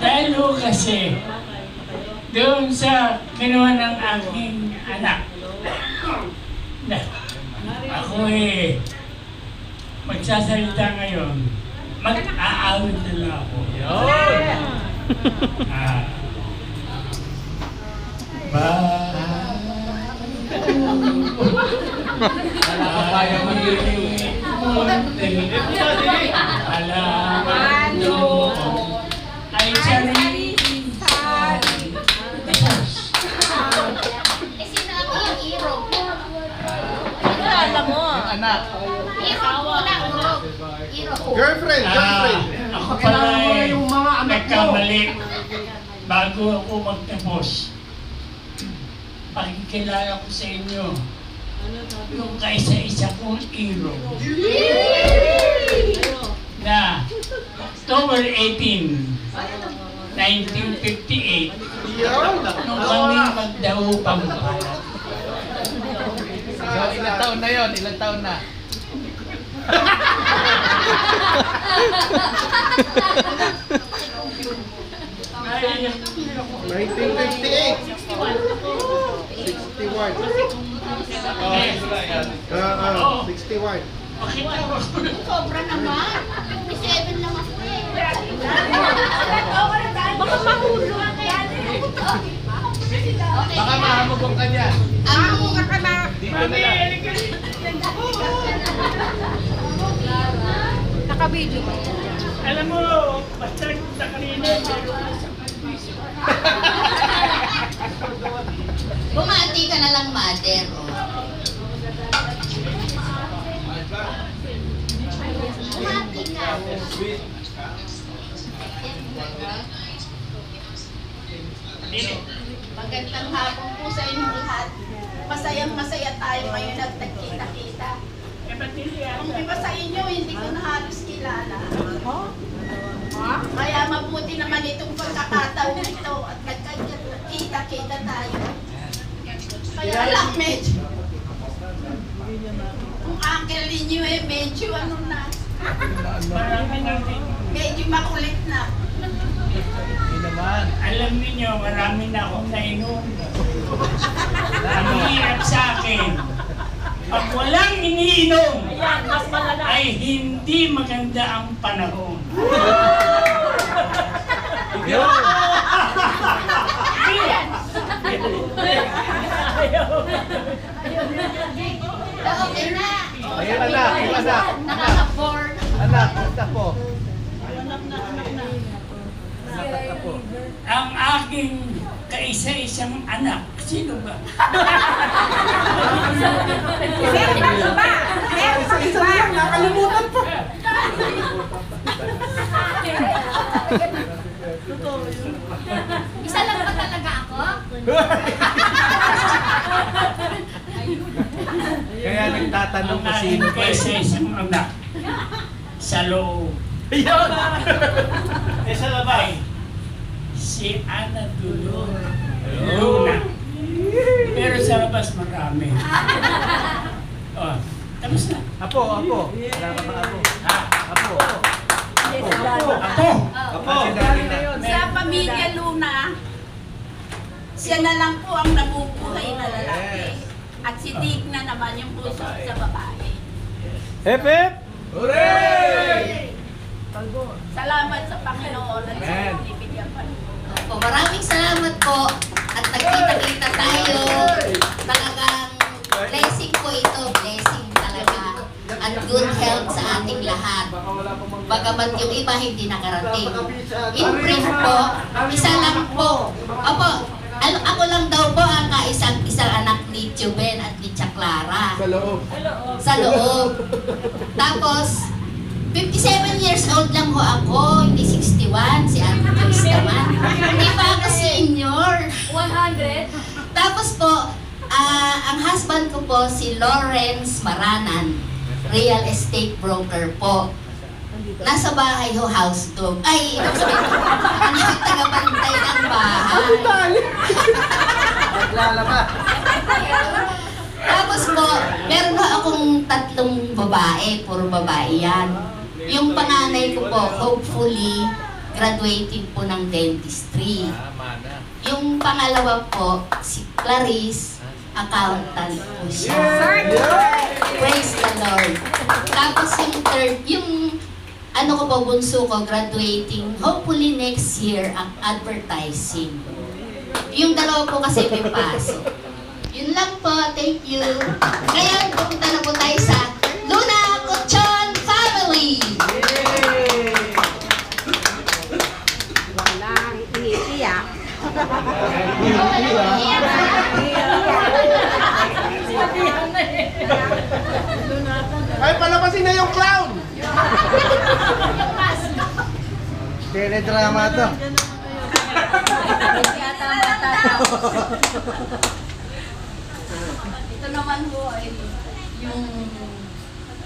Dahil ho kasi, doon sa kinuha ng aking anak, na ako magsasalita ngayon, mag-aawit na lang ako. Kaya alaman mo ay sariling Sino ako yung hero? Alam mo. anak. Hero ko na, hero ko. Girlfriend. ako pala ay nagkamali bago ako magtapos. Pakikilala ko sa inyo yung kaisa-isa kong hero na October 18, 1958 nung kami magdaupang balat. So, ilang taon na yon? Ilang taon na? Ay, 1958. 61. 61. Sobra naman. 57 lang ako eh. Baka mahulog. Okay. Baka mahamugong ka dyan. Mahamugan ka na. Dito na lang. Nakabidyo. alam mo, basta sa kanina, meron sa pag-isip. Bumati ka na lang, mother. Bumati ka. Magandang hapon po sa inyong lahat. Masayang-masaya tayo ngayon at nagkita-kita. Kung iba sa inyo, hindi ko na halos kilala. Kaya mabuti naman itong pagkakataon na ito at nagkita-kita tayo. Kaya lang medyo, kung uncle ninyo medyo ano na, medyo makulit na. Hindi naman. Alam niyo, marami na akong nainom. Ang hirap sa akin. Pag walang iniinom, ay hindi maganda ang panahon. Okay na. Ayun, anak, yung anak. Nakaka-board. Anak, basta po. Anak po. Ang aking kaisa-isang anak, sino ba? Isa-isa lang, nakalimutan pa. Isa lang ba talaga ako? Kaya nagtatanong Ang kung sino aking pa eh. kaisa-isang anak sa loob. Sa labas. Si Ana Luna. Pero sa labas marami. Oh, tapos na. Apo. Wala ka ba apo? Ha? Apo. Ako! Apo. Si Daddy na. Sa pamilya Luna, siya na lang po ang nabubuhay na lalaki. At si Dick na naman yung puso sa babae. Hep, hep! Hooray! Salamat sa Panginoon at sa Amen. binibigyan pa. Po, maraming salamat po at nagkita-kita tayo. Talagang blessing po ito, blessing talaga. At good health sa ating lahat. Bagamat yung iba hindi nakarating. In brief po, isa lang po. Opo, ako lang daw po ang isang anak ni Juben at ni Tia Clara. Sa loob. Sa loob. Tapos, 57 years old lang ho ako, hindi 61, si Ate Joyce naman. Hindi pa ako senior. 100. Tapos po, ang husband ko po si Lawrence Maranan, real estate broker po. Nasa bahay ho, house dog. Ay, ang tagabantay ng bahay. Naglalaba. Tapos po, meron ho akong 3 babae, puro babae yan. Yung panganay ko po, hopefully, graduating po ng dentistry. Yung pangalawa po, si Clarice, accountant po siya. Praise the Lord. Tapos yung third, yung ano ko po, bunso ko, graduating, hopefully next year, ang advertising. Yung dalawa po kasi may pasok. Yun lang po, thank you. Ngayon, pupunta na po tayo sa Luna Kuchon Family. Walang iniiyak. Ay, palabasin na yung clown! Teledrama to. Ito naman ho ay yung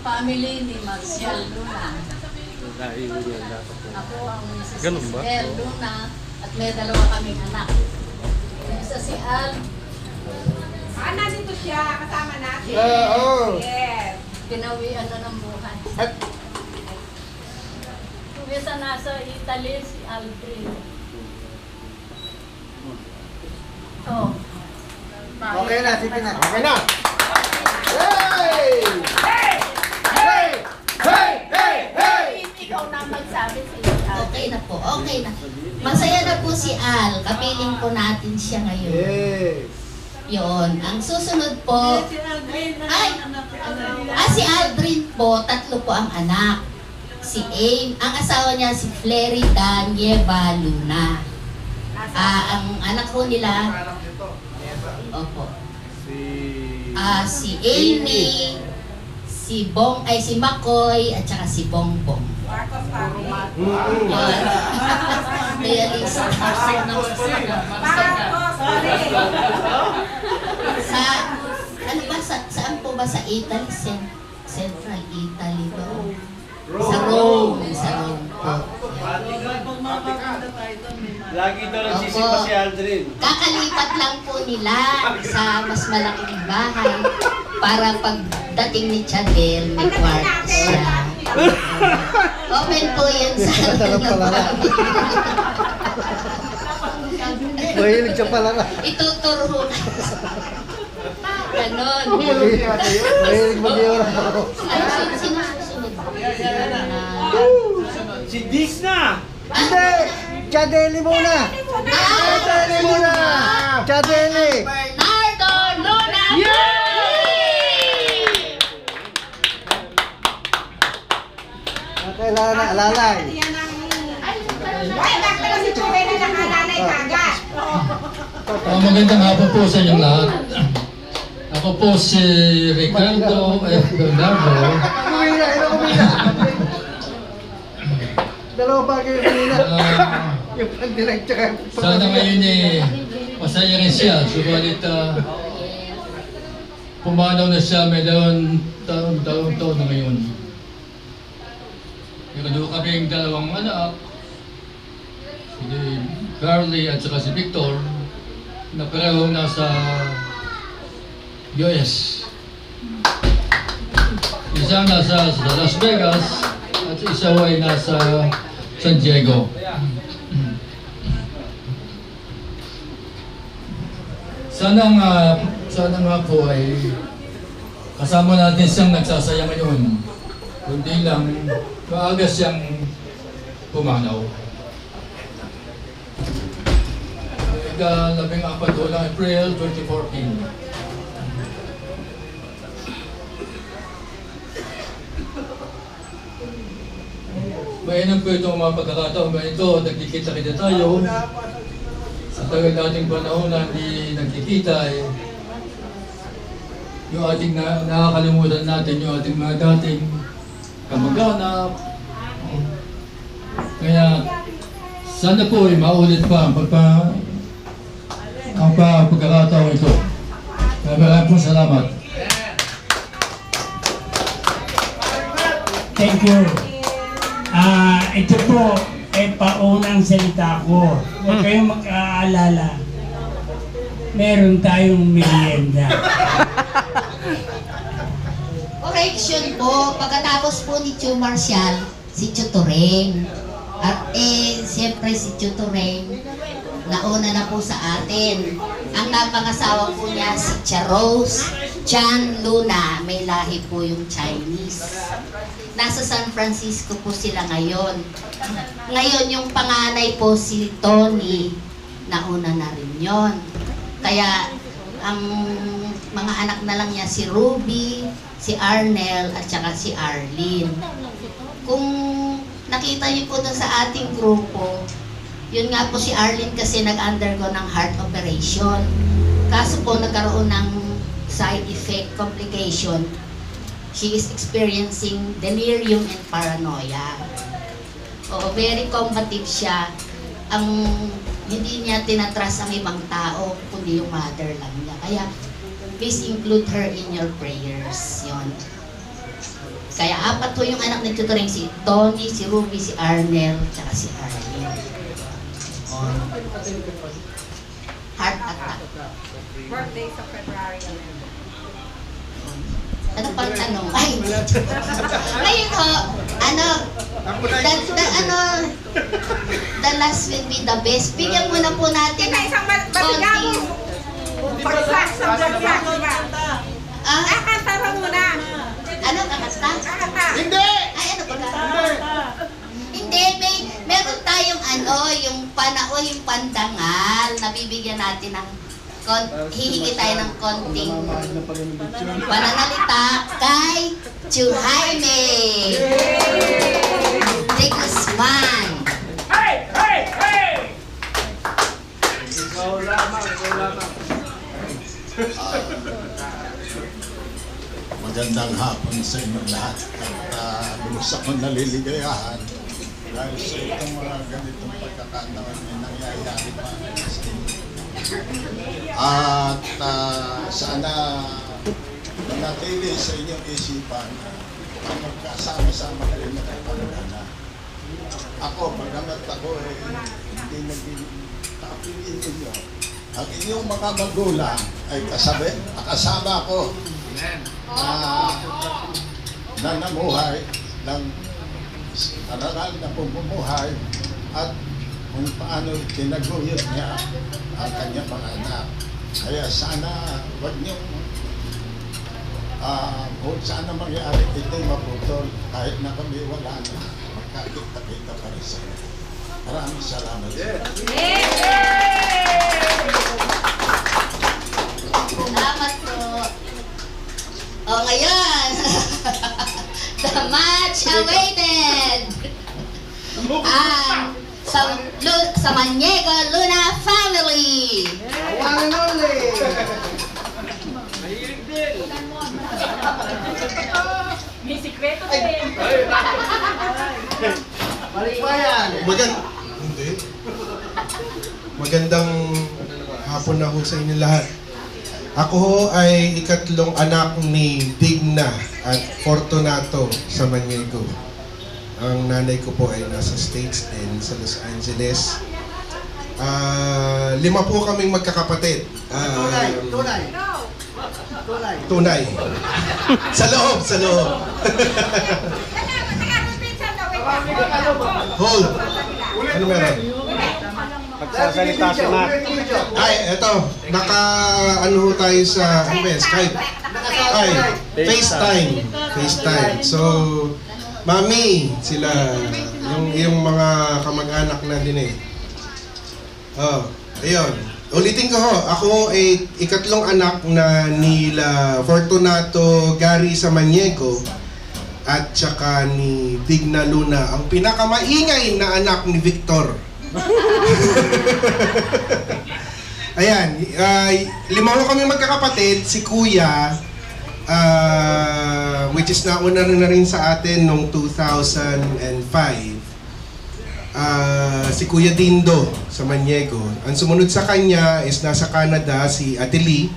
family ni Marcial Luna. Ako ang Mrs. Esther Luna at may dalawa kaming anak. Yung isa si Al. Nandito siya, kasama natin. Oo. Yes. Pinawian na ng buhay. At Yung isa nasa Italy, si Aldrin. Oh. Okay na, sige na. okay na! Hey! Hey! Hey! Hey! Hey! Ikaw na magsabi si Aldrin. Okay na po, okay na. Masaya na po si Al. Kapiling po natin siya ngayon. Yes! Yun. Ang susunod po, ay, si Aldrin po, 3 po ang anak. Si Aim, ang asawa niya si Flerida Nieva Luna. Ang anak ko nila, opo. Si Amy, si Makoy, at saka si Bongbong. Marcos family. Yun. Realista. Marcos family. Sa, ano ba, saan po ba sa Italy? Central Italy ba? Sa Rome. Sa Rome po. Lagi daw nagsisipa si Aldrin. Kakalipat lang po nila sa mas malaking bahay para pagdating ni Chadel, may kwarto siya. Open po yun sa Mahilig siya pala na. ituturo ko. Ganon. Mahilig mag-iura ako. Sino susunod? Si Dix na! Hindi! Chadeli muna! Chadeli muna! Chadeli! Bernardo Luna! Kailangan na alalay. Ay, bakit si Chube na nakalalay kagad? Magandang hapon po sa inyong lahat. Ako po si Ricardo F. Bernardo. Kumina, kumina. Dalawa bagay yung kumina. Yung pandilag tsaka Sana ngayon masaya rin siya. Subalit pumanaw na siya, may taon na ngayon. Meron doon kaming 2 anak. Si Carly at saka si Victor na pareho nasa US. Isa nasa Las Vegas at isa ay nasa San Diego. Sana nga po ay kasama natin siyang nagsasaya ngayon. Kundi lang maaga siyang pumanaw. Ika-14 ng April 2014. Mainam po itong mga pagkakataon ba ito, nagkikita-kita tayo. Sa tagal nating panahon na hindi nagkikita yung ating nakakalimutan natin, yung ating mga dating kamag-anak. Kaya sana po maulit pa ang pagkakataon ito. Kaya maraming po salamat. Thank you. Ito po ay paunang salita ko. Huwag kayong mag-aalala. Meron tayong merienda. Correction po, pagkatapos po ni Chu Marcial, si Chutureng. At siyempre si Chutureng, nauna na po sa atin. Ang napangasawa po niya si Charos Chan Luna, may lahi po yung Chinese. Nasa San Francisco po sila ngayon. Ngayon yung panganay po si Tony, nauna na rin yon. Kaya ang mga anak na lang niya si Ruby, si Arnel, at saka si Arlene. Kung nakita niyo po doon sa ating grupo, yun nga po si Arlene kasi nag-undergo ng heart operation. Kaso po nagkaroon ng side effect, complication. She is experiencing delirium and paranoia. Oo, very combative siya. Ang hindi niya tinatras ang ibang tao, kundi yung mother lang niya. Kaya, please include her in your prayers. Yun. Kaya apat po yung anak ni Tutoring, si Tony, si Ruby, si Arnel, tsaka si Arlene. Heart attack. Birthday sa February 11. Ano pang tanong? Ay! Ngayon ho, the last will be the best. Bigyan muna po natin Teka, isang baligaw mo. Pagsak sa baligaw. Kakanta ka muna. Ano, kakasta? Kakanta. Hindi! Ay, ano ba Hindi, meron tayong yung panao, yung pandangal. Nabibigyan natin ng hihingi tayo ng konting pananalita kay Chuhaime de Guzman. Hey! Hey! Hey! Ikaw lamang. Magandang hapon sa inyo lahat at lubos akong naliligayahan dahil sa itong mga ganitong pagkakataon na nangyayari pa sa inyo. At sana manatili sa inyong isipan ang magkasama-sama kayo na kapagana. Ako, pagamat ako hindi naging kapilin ninyo. Ang inyong mga magulang ay kasama ko na namuhay ng aral na pumumuhay at kung paano tinaguyod niya ang kanyang mga anak. Kaya sana wag niyong kung sana mangyari ito'y maputol kahit na kami wala na magkakita-kita pa rin sa inyo. Maraming salamat. Salamat po. O ngayon, the much awaited ang sa Maniego Luna family. One and only. May sikreto din. Balik pa yan. Magandang hapon na ho sa inyo lahat. Ako ho ay ikatlong anak ni Digna at Fortunato sa Maniego. Ang nanay ko po ay nasa States and sa Los Angeles. 5 po kaming magkakapatid. Tunay. Sa loob. Hold. Ano meron? Magsasalita si Mark. Ay, eto. Naka-ano tayo sa Skype. Ay, FaceTime. So, Mami, sila, yung mga kamag-anak na din eh. Oh, ayun. Ulitin ko ho, ako ay ikatlong anak na nila Fortunato Gary sa Maniego at saka ni Digna Luna, ang pinakamaingay na anak ni Victor. Ayan, 5 ho kami magkakapatid, si Kuya, which is nauna na rin sa atin noong 2005. Si Kuya Dindo sa Maniego. Ang sumunod sa kanya is nasa Canada, si Ate Lee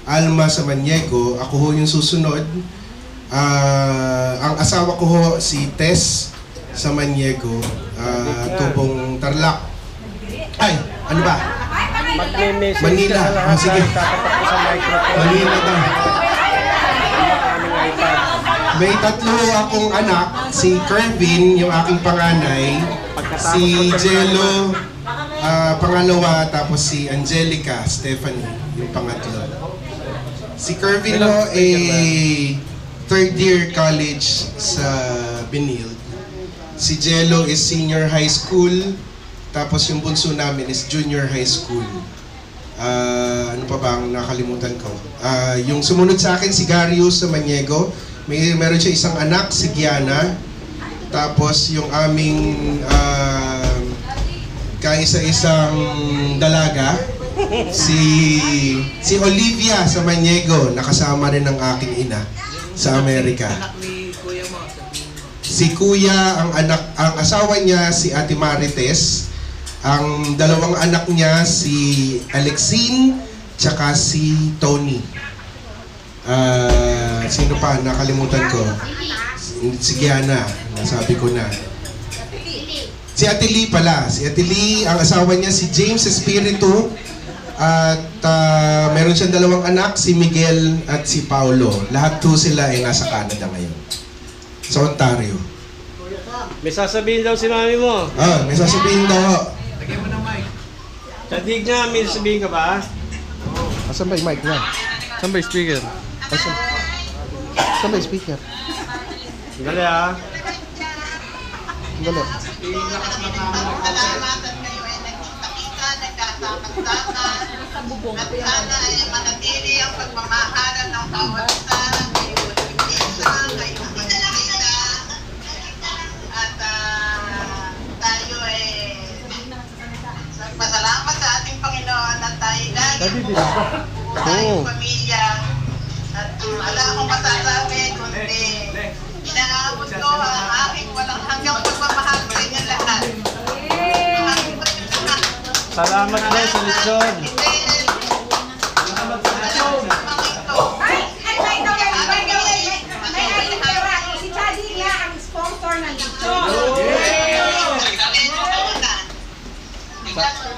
Alma sa Maniego. Ako ho yung susunod. Ang asawa ko ho si Tess sa Maniego, Tubong Tarlac. Ay, ano ba? Manila. Sige. Manila daw. may tatlo akong anak, si Kervin, yung aking panganay, si Jello, pangalawa, tapos si Angelica Stephanie, yung pangatlo. Si Kervin ho third year college sa Benilde. Si Jello is senior high school, tapos yung bunso namin is junior high school. Ano pa ba ang nakalimutan ko? Yung sumunod sa akin, si Garius sa Maniego. Meron siya isang anak, si Gianna. Tapos yung aming kaisa-isang dalaga, si Olivia sa Maniego, nakasama rin ng aking ina sa Amerika. Si Kuya, ang asawa niya si Ate Marites. Ang dalawang anak niya si Alexine tsaka si Tony. Sino pa? Nakalimutan ko. Si Gianna, nasabi ko na. Si Ate Lee pala. Si Ate Lee, ang asawa niya si James Espiritu. At meron siyang dalawang anak, si Miguel at si Paulo. Lahat po sila ay nasa Canada ngayon. Sa Ontario. May sasabihin daw si mami mo. May sasabihin daw. Tadig niya, may sasabihin ka ba? Asan ba yung mic niya? Asan ba yung speaker? Asan ba yung speaker? Dali ah. Dali. Pasalamatan kayo ay nagkita-kita, nagkasama-sama. At sana ay manatili ang pagmamahalan ng bawat isa, kayo isa, kayo kita. At tayo ay pasalamat sa ating Panginoon at tayo lagi po tayong pamilya. At wala akong masasabi kundi inaabot ko ang aking walang hanggang pagmamahal sa inyo lahat. Salamat din sa lechon. Si Chadi nga ang sponsor ng lechon.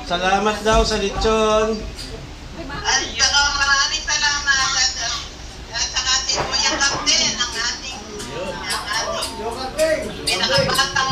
Salamat daw sa lechon. At maraming salamat at saka si Kuya Captain ang ating pinakabatang